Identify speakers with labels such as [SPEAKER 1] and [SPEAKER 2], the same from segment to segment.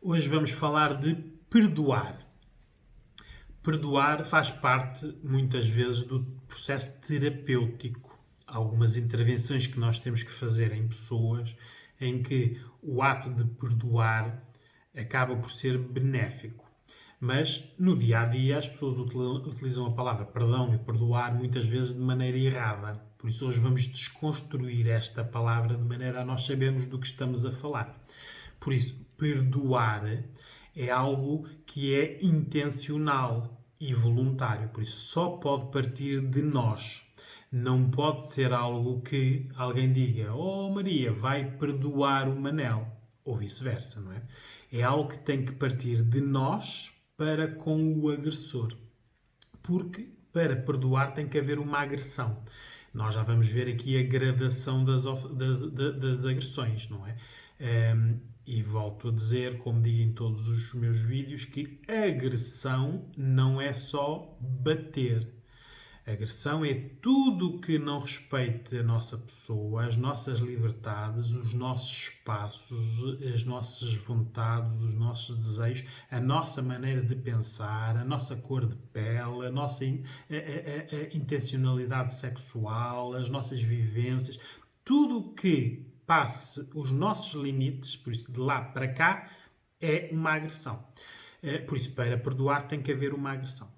[SPEAKER 1] Hoje vamos falar de perdoar. Perdoar faz parte, muitas vezes, do processo terapêutico. Há algumas intervenções que nós temos que fazer em pessoas em que o ato de perdoar acaba por ser benéfico. Mas no dia a dia as pessoas utilizam a palavra perdão e perdoar muitas vezes de maneira errada. Por isso hoje vamos desconstruir esta palavra de maneira a nós sabermos do que estamos a falar. Por isso, perdoar é algo que é intencional e voluntário. Por isso, só pode partir de nós. Não pode ser algo que alguém diga: "Oh Maria, vai perdoar o Manel", ou vice-versa, não é? É algo que tem que partir de nós para com o agressor. Porque para perdoar tem que haver uma agressão. Nós já vamos ver aqui a gradação das agressões, não é? E volto a dizer, como digo em todos os meus vídeos, que agressão não é só bater. Agressão é tudo o que não respeite a nossa pessoa, as nossas liberdades, os nossos espaços, as nossas vontades, os nossos desejos, a nossa maneira de pensar, a nossa cor de pele, a nossa a intencionalidade sexual, as nossas vivências, tudo o que passe os nossos limites, por isso de lá para cá, é uma agressão. Por isso, para perdoar tem que haver uma agressão.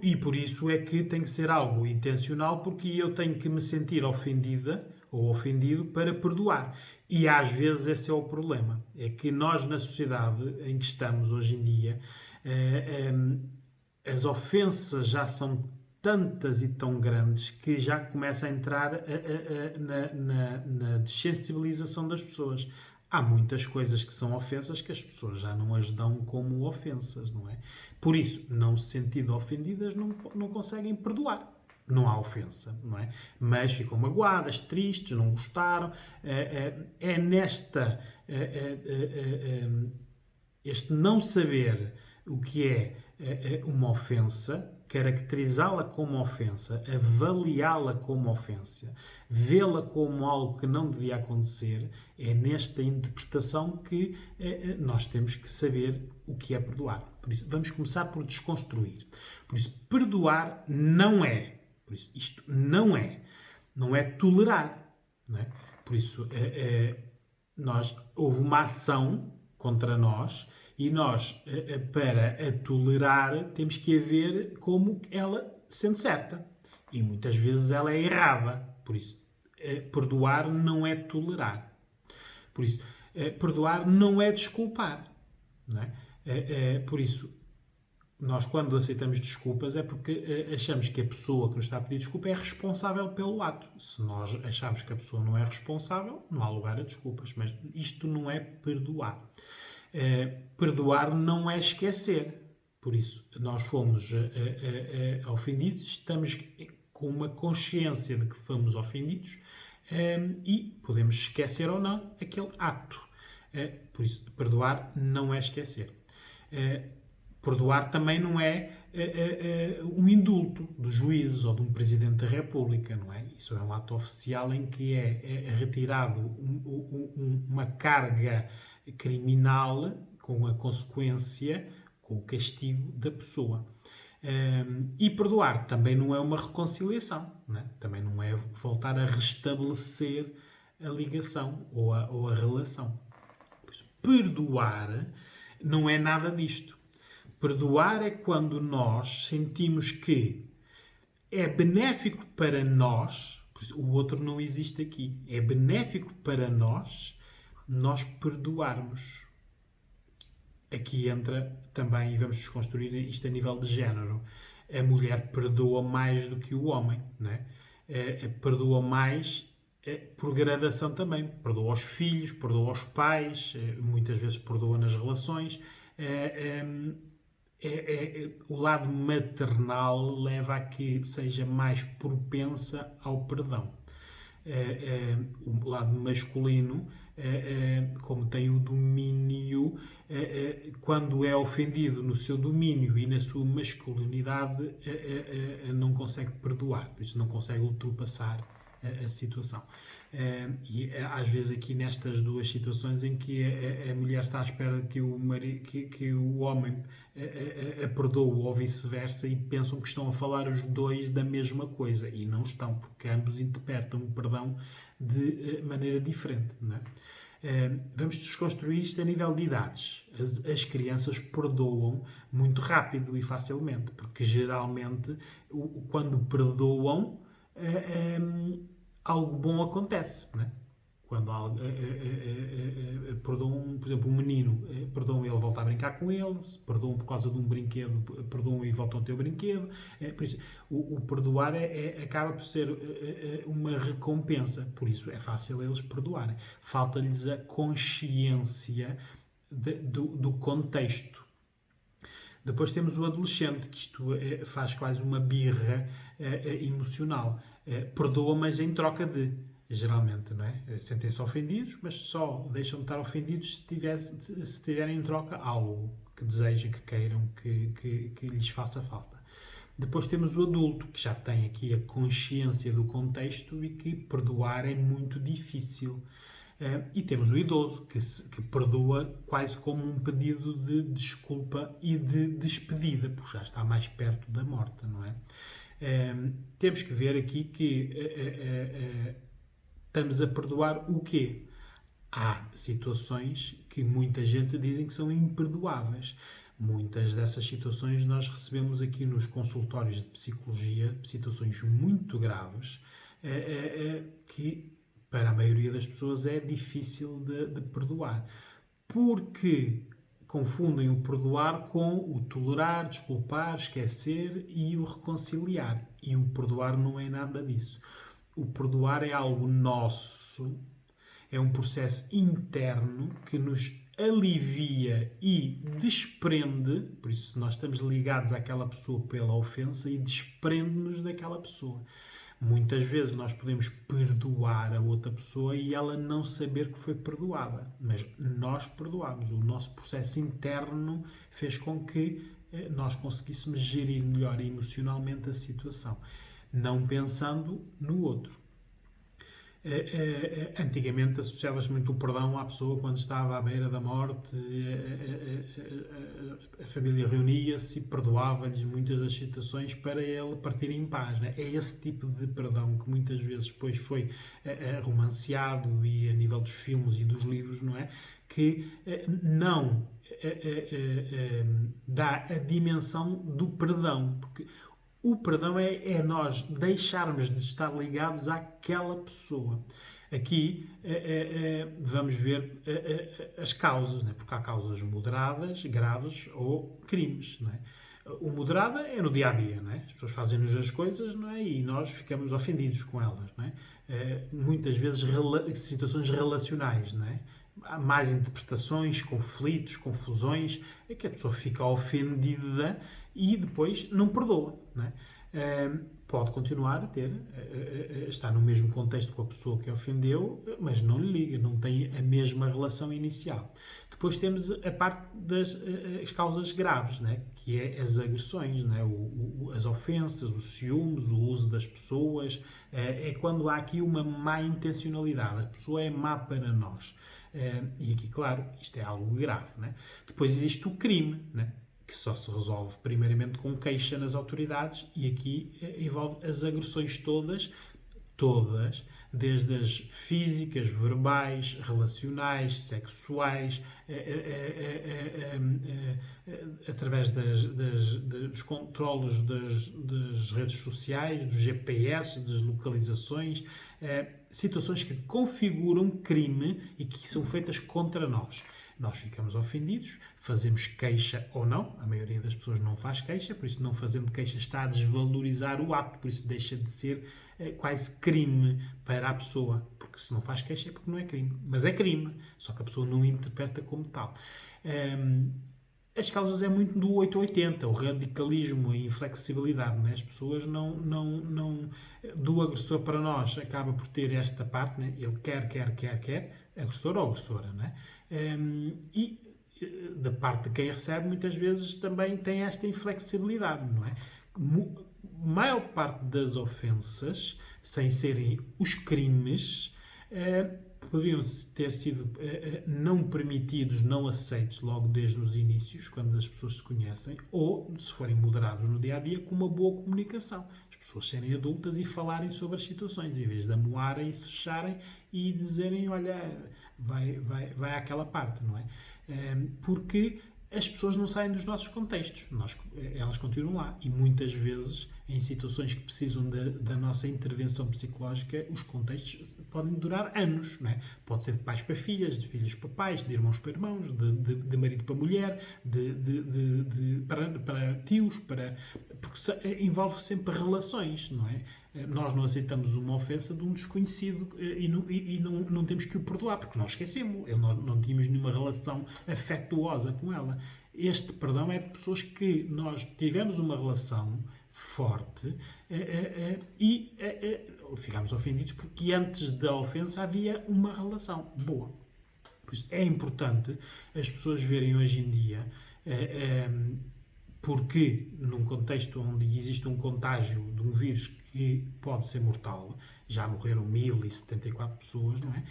[SPEAKER 1] E por isso é que tem que ser algo intencional, porque eu tenho que me sentir ofendida ou ofendido para perdoar. E às vezes esse é o problema. É que nós, na sociedade em que estamos hoje em dia, as ofensas já são tantas e tão grandes que já começa a entrar na dessensibilização das pessoas. Há muitas coisas que são ofensas que as pessoas já não as dão como ofensas, não é? Por isso, não se sentindo ofendidas, não conseguem perdoar. Não há ofensa, não é? Mas ficam magoadas, tristes, não gostaram. É nesta... Este não saber o que é uma ofensa, caracterizá-la como ofensa, avaliá-la como ofensa, vê-la como algo que não devia acontecer, é nesta interpretação que nós temos que saber o que é perdoar. Por isso, vamos começar por desconstruir. Por isso, perdoar não é. Por isso, isto não é tolerar. Não é? Por isso, houve uma ação contra nós e nós, para a tolerar, temos que a ver como ela sendo certa. E muitas vezes ela é errada. Por isso, perdoar não é tolerar. Por isso, perdoar não é desculpar. Não é? Por isso, nós quando aceitamos desculpas é porque achamos que a pessoa que nos está a pedir desculpa é responsável pelo ato. Se nós achamos que a pessoa não é responsável, não há lugar a desculpas. Mas isto não é perdoar. Perdoar não é esquecer. Por isso, nós fomos ofendidos, estamos com uma consciência de que fomos ofendidos e podemos esquecer ou não aquele ato. Por isso, perdoar não é esquecer. Perdoar também não é um indulto dos juízes ou de um Presidente da República, não é? Isso é um ato oficial em que é retirado uma carga criminal com a consequência, com o castigo da pessoa. E perdoar também não é uma reconciliação, não é? Também não é voltar a restabelecer a ligação ou a relação. Pois, perdoar não é nada disto. Perdoar é quando nós sentimos que é benéfico para nós, o outro não existe aqui, é benéfico para nós perdoarmos. Aqui entra também, e vamos desconstruir isto a nível de género, a mulher perdoa mais do que o homem, não é? Perdoa mais por gradação também. Perdoa aos filhos, perdoa aos pais, muitas vezes perdoa nas relações. O lado maternal leva a que seja mais propensa ao perdão. O lado masculino, como tem o domínio, quando é ofendido no seu domínio e na sua masculinidade, não consegue perdoar, por isso não consegue ultrapassar a situação. E às vezes aqui nestas duas situações em que a mulher está à espera que que o homem a perdoe ou vice-versa, e pensam que estão a falar os dois da mesma coisa, e não estão, porque ambos interpretam o perdão de maneira diferente, não é? Vamos desconstruir isto a nível de idades. As crianças perdoam muito rápido e facilmente, porque geralmente quando perdoam, algo bom acontece, né? Quando perdoam, por exemplo, um menino, perdoam ele volta a brincar com ele, se perdoam por causa de um brinquedo, perdoam e voltam a ter o brinquedo. Por isso, o perdoar acaba por ser uma recompensa, por isso é fácil eles perdoarem. Falta-lhes a consciência do contexto. Depois temos o adolescente, que isto faz quase uma birra emocional. Perdoa, mas em troca de, geralmente, não é? Sentem-se ofendidos, mas só deixam de estar ofendidos se tiverem em troca algo que desejem, que queiram, que lhes faça falta. Depois temos o adulto, que já tem aqui a consciência do contexto e que perdoar é muito difícil. E temos o idoso, que perdoa quase como um pedido de desculpa e de despedida, porque já está mais perto da morte, não é? Temos que ver aqui que estamos a perdoar o quê? Há situações que muita gente dizem que são imperdoáveis. Muitas dessas situações nós recebemos aqui nos consultórios de psicologia, situações muito graves, que para a maioria das pessoas é difícil de perdoar. Porque confundem o perdoar com o tolerar, desculpar, esquecer e o reconciliar. E o perdoar não é nada disso. O perdoar é algo nosso, é um processo interno que nos alivia e desprende, por isso nós estamos ligados àquela pessoa pela ofensa e desprende-nos daquela pessoa. Muitas vezes nós podemos perdoar a outra pessoa e ela não saber que foi perdoada, mas nós perdoamos. O nosso processo interno fez com que nós conseguíssemos gerir melhor emocionalmente a situação, não pensando no outro. Antigamente associava-se muito o perdão à pessoa quando estava à beira da morte, a família reunia-se e perdoava-lhes muitas das situações para ele partir em paz, né? É esse tipo de perdão que muitas vezes depois foi romanceado, e a nível dos filmes e dos livros, não é? Que não dá a dimensão do perdão, porque o perdão é nós deixarmos de estar ligados àquela pessoa. Aqui vamos ver as causas, né? Porque há causas moderadas, graves ou crimes. Não é? O moderado é no dia-a-dia. Não é? As pessoas fazem-nos as coisas, não é? E nós ficamos ofendidos com elas. Não é? Muitas vezes situações relacionais. Não é? Há mais interpretações, conflitos, confusões, é que a pessoa fica ofendida e depois não perdoa. Não é? Pode continuar a estar no mesmo contexto com a pessoa que a ofendeu, mas não lhe liga, não tem a mesma relação inicial. Depois temos a parte das as causas graves, né? Que é as agressões, né? As ofensas, os ciúmes, o uso das pessoas. É quando há aqui uma má intencionalidade, a pessoa é má para nós. E aqui, claro, isto é algo grave. Né? Depois existe o crime, né? Que só se resolve primeiramente com queixa nas autoridades, e aqui envolve as agressões todas, desde as físicas, verbais, relacionais, sexuais, através dos controlos das redes sociais, dos GPS, das localizações, situações que configuram crime e que são feitas contra nós. Nós ficamos ofendidos, fazemos queixa ou não, a maioria das pessoas não faz queixa, por isso não fazendo queixa está a desvalorizar o ato, por isso deixa de ser quase crime para a pessoa, porque se não faz queixa é porque não é crime, mas é crime, só que a pessoa não interpreta como tal. As causas é muito do 880, o radicalismo, a inflexibilidade. Né? As pessoas não. Do agressor para nós acaba por ter esta parte, né? Ele quer, agressor ou agressora. Né? E da parte de quem recebe, muitas vezes também tem esta inflexibilidade. Não é? maior parte das ofensas, sem serem os crimes, poderiam ter sido não permitidos, não aceitos logo desde os inícios, quando as pessoas se conhecem, ou, se forem moderados no dia-a-dia, com uma boa comunicação. As pessoas serem adultas e falarem sobre as situações, em vez de amoarem e se fecharem e dizerem, olha, vai àquela parte, não é? Porque as pessoas não saem dos nossos contextos, elas continuam lá, e muitas vezes em situações que precisam da nossa intervenção psicológica, os contextos podem durar anos, não é? Pode ser de pais para filhas, de filhos para pais, de irmãos para irmãos, de marido para mulher, para tios, porque envolve sempre relações, não é? Nós não aceitamos uma ofensa de um desconhecido e não temos que o perdoar, porque nós esquecemos, nós não tínhamos nenhuma relação afetuosa com ela. Este perdão é de pessoas que nós tivemos uma relação forte e ficámos ofendidos porque antes da ofensa havia uma relação boa. Por isso é importante as pessoas verem hoje em dia, porque num contexto onde existe um contágio de um vírus que pode ser mortal, já morreram 1074 pessoas, não é?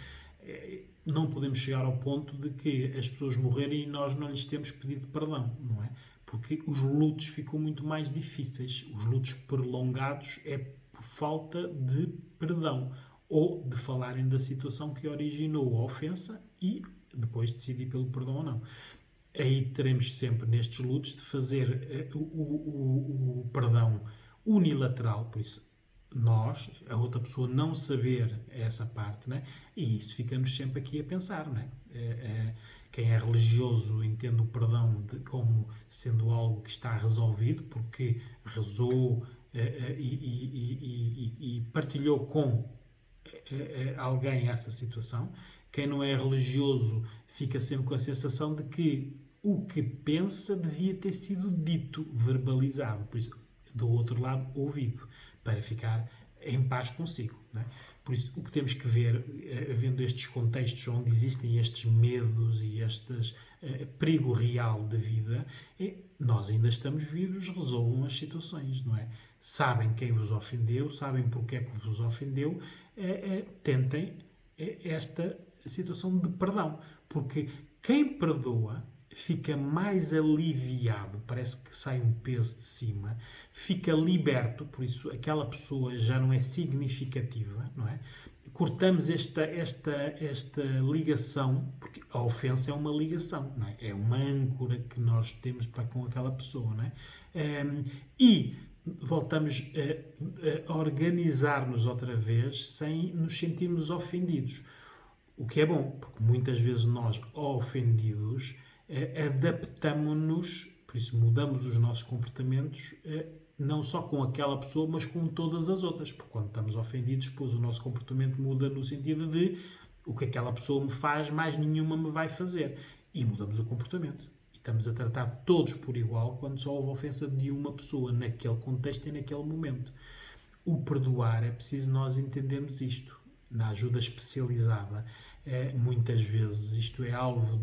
[SPEAKER 1] Não podemos chegar ao ponto de que as pessoas morrerem e nós não lhes temos pedido perdão, não é? Porque os lutos ficam muito mais difíceis. Os lutos prolongados é por falta de perdão ou de falarem da situação que originou a ofensa e depois decidir pelo perdão ou não. Aí teremos sempre nestes lutos de fazer o perdão unilateral, por isso nós, a outra pessoa não saber essa parte, né? E isso ficamos sempre aqui a pensar, né? Quem é religioso entende o perdão como sendo algo que está resolvido, porque rezou e partilhou com alguém essa situação. Quem não é religioso fica sempre com a sensação de que o que pensa devia ter sido dito, verbalizado, por isso, do outro lado, ouvido, para ficar em paz consigo. Não é? Por isso, o que temos que ver, vendo estes contextos onde existem estes medos e este perigo real de vida, nós ainda estamos vivos, resolvam as situações, não é? Sabem quem vos ofendeu, sabem porque é que vos ofendeu, tentem esta situação de perdão, porque quem perdoa fica mais aliviado, parece que sai um peso de cima, fica liberto, por isso aquela pessoa já não é significativa, não é? Cortamos esta ligação, porque a ofensa é uma ligação, não é? É uma âncora que nós temos para com aquela pessoa, não é? E voltamos a organizar-nos outra vez sem nos sentirmos ofendidos. O que é bom, porque muitas vezes nós, ofendidos, adaptamos-nos, por isso mudamos os nossos comportamentos, não só com aquela pessoa, mas com todas as outras. Porque quando estamos ofendidos, depois o nosso comportamento muda no sentido de o que aquela pessoa me faz, mais nenhuma me vai fazer. E mudamos o comportamento. E estamos a tratar todos por igual quando só houve ofensa de uma pessoa, naquele contexto e naquele momento. O perdoar, é preciso nós entendermos isto. Na ajuda especializada, muitas vezes isto é alvo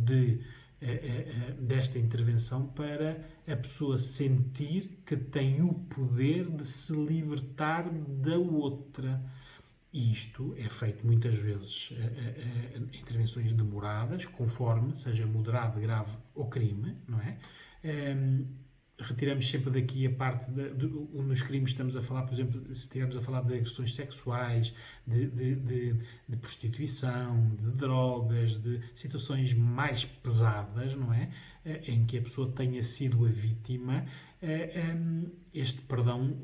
[SPEAKER 1] desta intervenção para a pessoa sentir que tem o poder de se libertar da outra. E isto é feito muitas vezes em intervenções demoradas, conforme seja moderado, grave ou crime, não é? Retiramos sempre daqui a parte nos crimes estamos a falar, por exemplo, se estivermos a falar de agressões sexuais, de prostituição, de drogas, de situações mais pesadas, não é? Em que a pessoa tenha sido a vítima, este perdão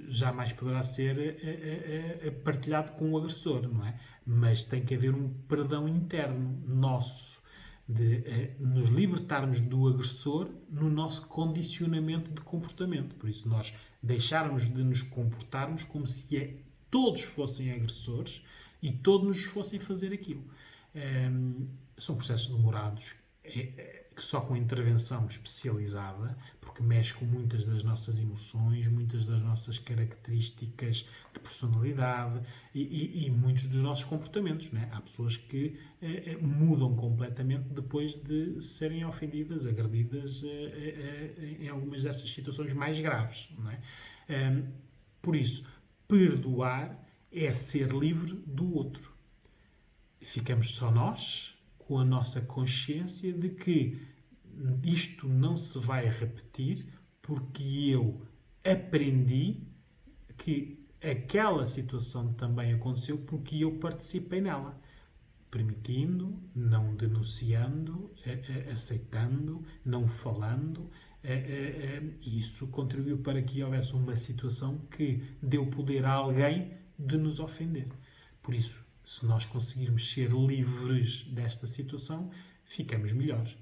[SPEAKER 1] jamais poderá ser partilhado com o agressor, não é? Mas tem que haver um perdão interno nosso, de nos libertarmos do agressor no nosso condicionamento de comportamento. Por isso, nós deixarmos de nos comportarmos como se todos fossem agressores e todos nos fossem fazer aquilo. São processos demorados, que só com intervenção especializada, porque mexe com muitas das nossas emoções, muitas das nossas características de personalidade e muitos dos nossos comportamentos. Não é? Há pessoas que mudam completamente depois de serem ofendidas, agredidas em algumas dessas situações mais graves. Não é? Por isso, perdoar é ser livre do outro. Ficamos só nós, com a nossa consciência de que isto não se vai repetir, porque eu aprendi que aquela situação também aconteceu porque eu participei nela. Permitindo, não denunciando, aceitando, não falando. Isso contribuiu para que houvesse uma situação que deu poder a alguém de nos ofender. Por isso, se nós conseguirmos ser livres desta situação, ficamos melhores.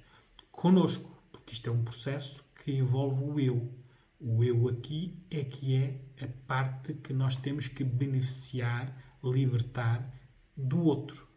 [SPEAKER 1] Connosco, porque isto é um processo que envolve o eu. O eu aqui é que é a parte que nós temos que beneficiar, libertar do outro.